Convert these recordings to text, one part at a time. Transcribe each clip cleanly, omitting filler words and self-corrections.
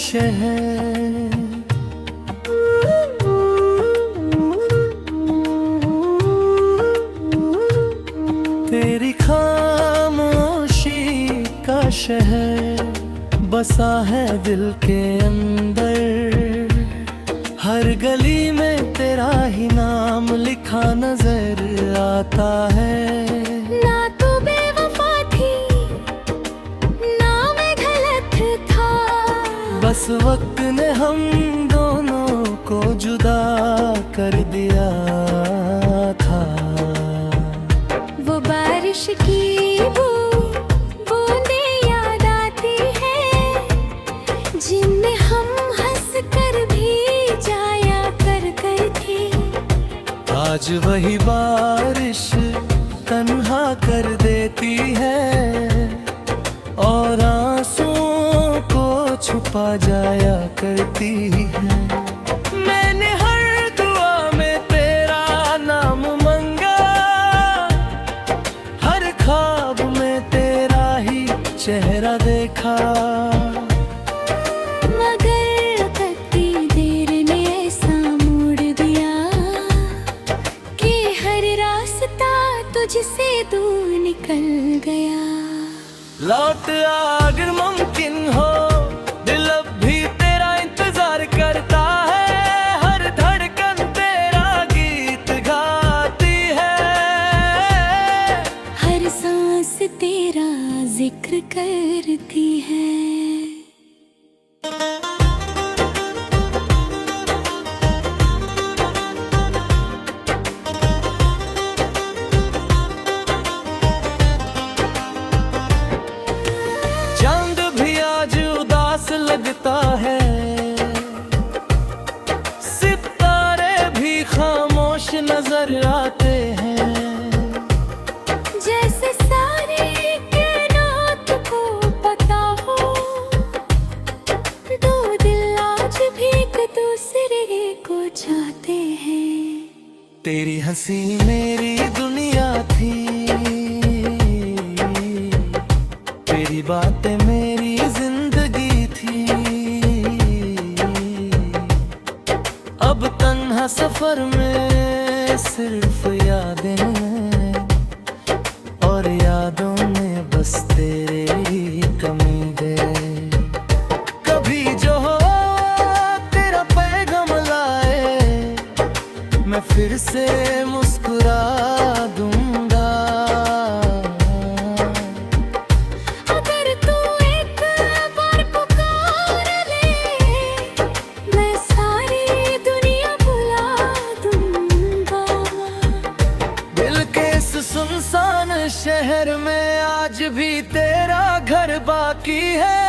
शहर। तेरी खामोशी का शहर बसा है दिल के अंदर। हर गली में तेरा ही नाम लिखा नजर आता है। ना तू बेवफा थी, ना मैं गलत था, बस वक्त ने हम दोनों को जुदा कर दिया था। वो बारिश की बूंदें याद आती है, जिनमें हम हंस कर भी जाया करते थे। आज वही बारिश तन्हा कर देती है और आंसुओं को छुपा जाया करती है। मैंने हर दुआ में तेरा नाम मांगा, हर ख्वाब में तेरा ही चेहरा देखा। मगर तकदीर ने ऐसा मोड़ दिया कि हर रास्ता तुझसे दूर निकल गया। लौट आ अगर मुमकिन हो, दिल अब भी तेरा इंतजार करता है। हर धड़कन तेरा गीत गाती है, हर सांस तेरा जिक्र करती है। चांद भी आज उदास लगता है, सितारे भी खामोश नजर आते हैं। जैसे सारे कायनात को पता हो, दो दिल आज भी एक दूसरे को चाहते हैं। तेरी हंसी मेरी दुनिया थी, तेरी बातें मेरी जिंदगी थी। अब तन्हा सफर में सिर्फ यादें हैं, और यादों में बस तेरे ही कमी है। कभी जो हो तेरा पैगाम लाए, मैं फिर से मुस्कुरा दूंगा। अगर तू एक बार पुकार ले, मैं सारी दुनिया भुला दूंगा। दिल के इस सुनसान शहर में आज भी तेरा घर बाकी है।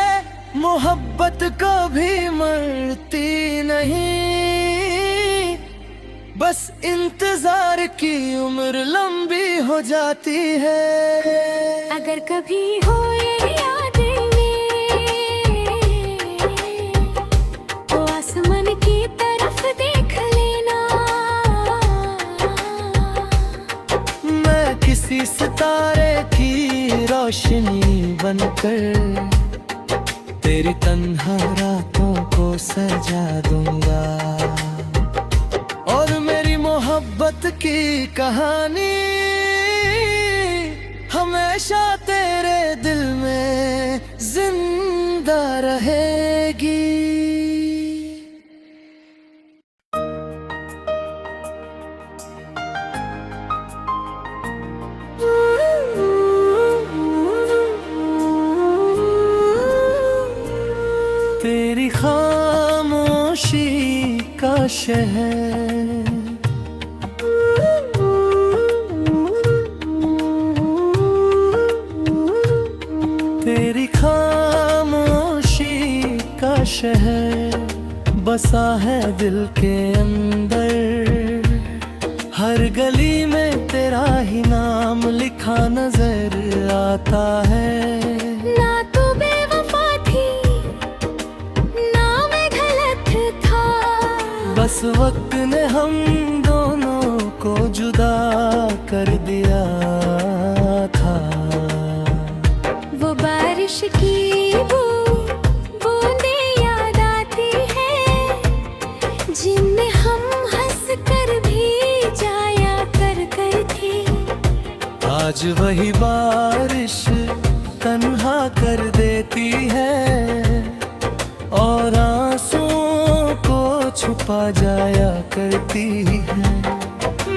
मोहब्बत कभी मरती नहीं, बस इंतजार की उम्र लंबी हो जाती है। अगर कभी हो ये यादें तो आसमान की तरफ देख लेना। मैं किसी सितारे की रोशनी बनकर तेरी तन्हा रातों को सजा दूंगा। और मेरी मोहब्बत की कहानी हमेशा तेरे दिल में जिंदा रहेगी। तेरी खामोशी का शहर तेरी खामोशी का शहर बसा है दिल के अंदर। हर गली में तेरा ही नाम लिखा नजर आता है। ना तू बेवफा थी, ना मैं गलत था, बस वक्त ने हम दोनों को जुदा कर दिया था। वो बारिश की बूंदें याद आज वही बारिश तन्हा कर देती है और आंसुओं को छुपा जाया करती है।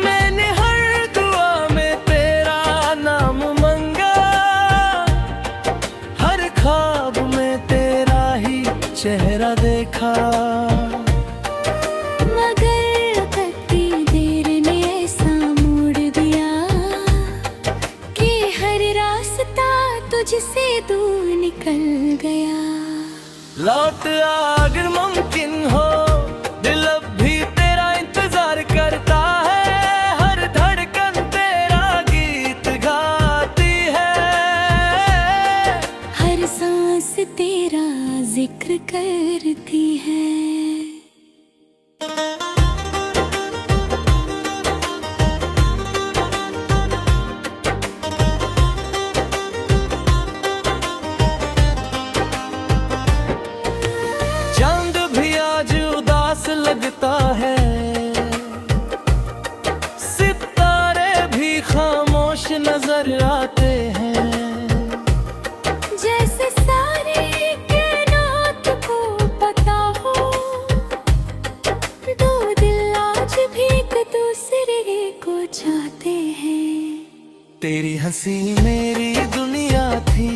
मैंने हर दुआ में तेरा नाम मांगा, हर ख्वाब में तेरा ही चेहरा देखा, मगर तकदीर ने ऐसा मोड़ दिया कि हर रास्ता तुझसे दूर निकल गया। लौट आ अगर मुमकिन हो, दिल अब भी तेरा इंतजार करता है, हर धड़कन तेरा गीत गाती है, हर सांस तेरा जिक्र करती है। चांद भी आज उदास लगता है, सितारे भी खामोश नजर आते हैं, जैसे सारे कायनात को पता हो, दो दिल आज भी एक दूसरे को चाहते हैं। तेरी हंसी मेरी दुनिया थी,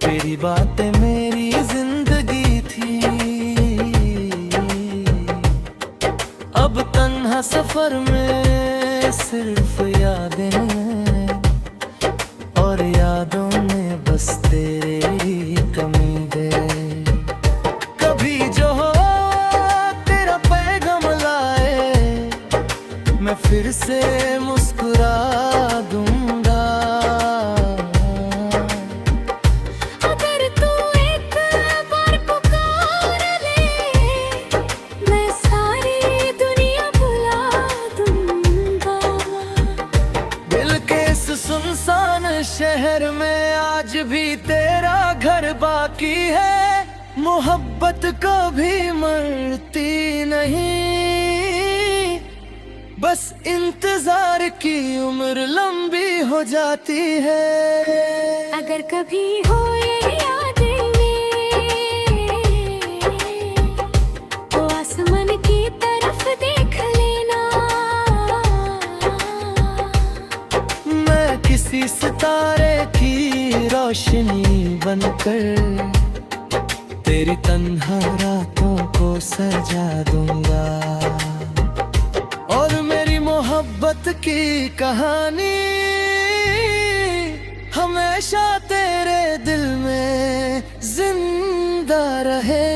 तेरी बातें मेरी जिंदगी थी, अब तन्हा सफर में सिर्फ यादें हैं, और यादों में बस तेरे ही कमी है। कभी जो हो तेरा पैगाम लाए, मैं फिर से मुस्कुरा दूंगा। अगर तू एक बार पुकार ले, मैं सारी दुनिया भुला दूंगा। दिल के इस सुनसान शहर में आज भी तेरा घर बाकी है, मोहब्बत कभी मरती नहीं, बस इंतजार की उम्र लंबी हो जाती है। अगर कभी हो ये यादें में, तो आसमान की तरफ देख लेना, मैं किसी सितारे की रोशनी बनकर तेरी तन्हा रातों को सजा दूंगा, और मेरी मोहब्बत की कहानी हमेशा तेरे दिल में जिंदा रहे।